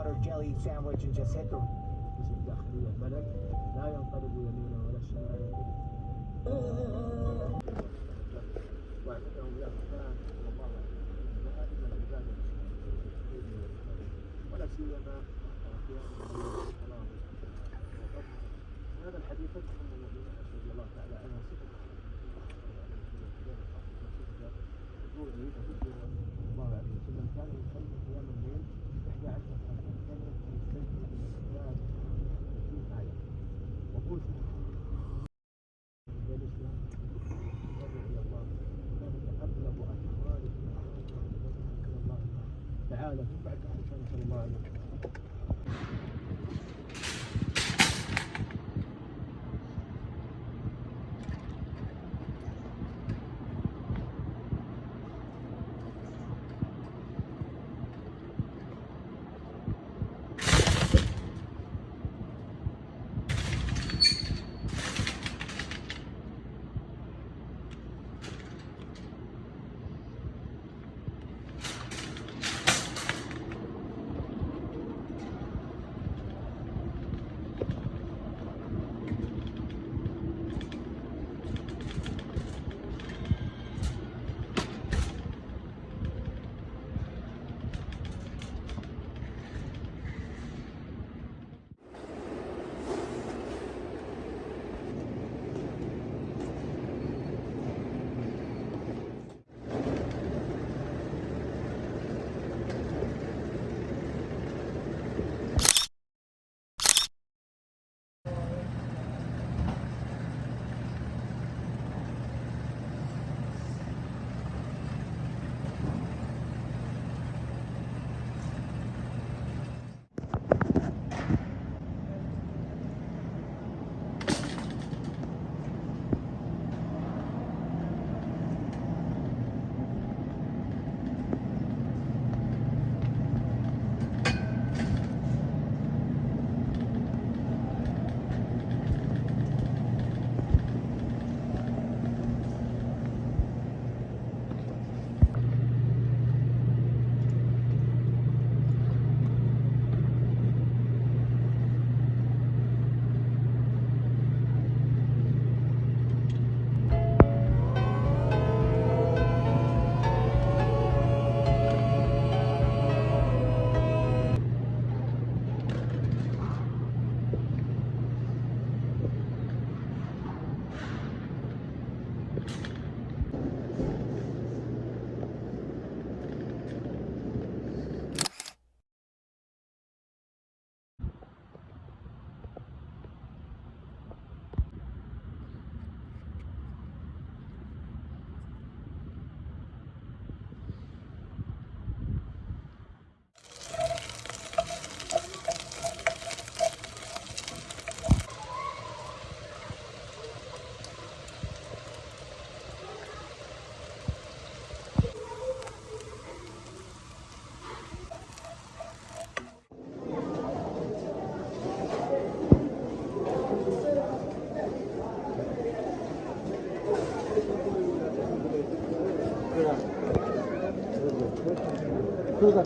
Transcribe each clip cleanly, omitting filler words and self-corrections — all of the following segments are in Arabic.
butter jelly sandwich and just hit the. الداخلية البلد لا ينقلب يمينا ولا شمالا واعتقدهم له كان صلى الله عليه وسلم دائما عبادة ولا سيما هذا الحديث يذكر ان النبي رضي الله تعالى عنه صفه الله عليه وسلم كان يصلي قيام الليل 11 ركعه كان يستجيب بالاستغفار 30 ايه وقلت الاسلام رضي الله ذلك اغلب اخباره الى الله تعالى بعد صلى الله عليه وسلم. كذا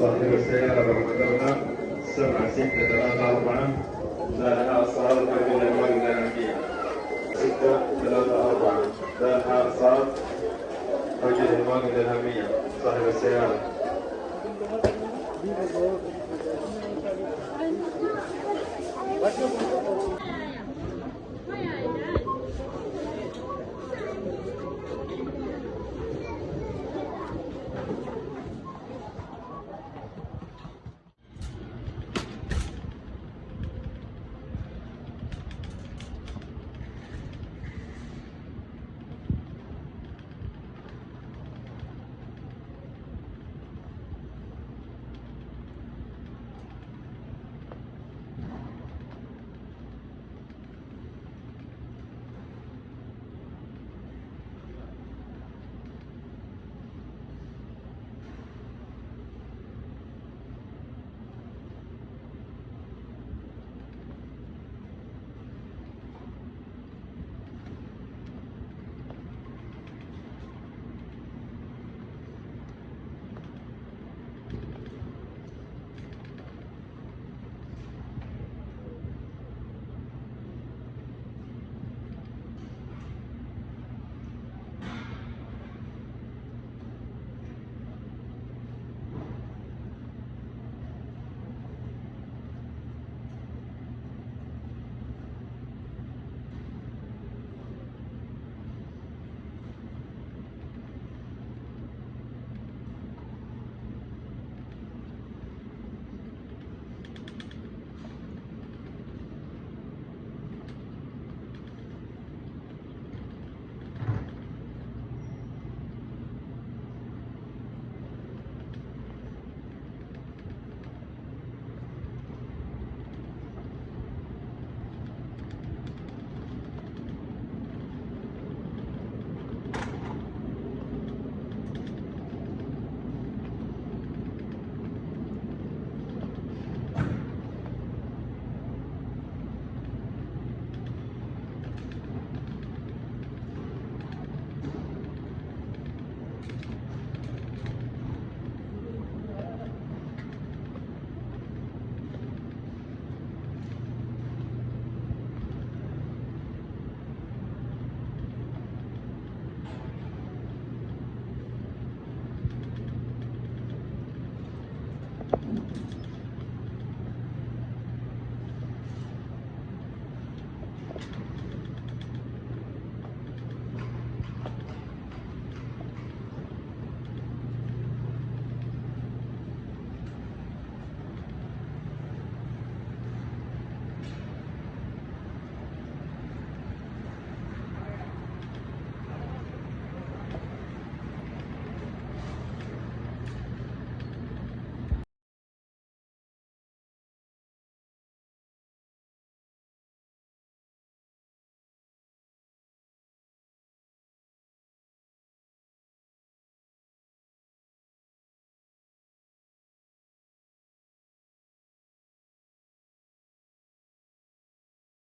صاحب السيارة رقمها 7634 لها أصحاب من الموجودة الأمنية 634 لها أصحاب وجه الموجودة الأمنية صاحب السيارة. Başka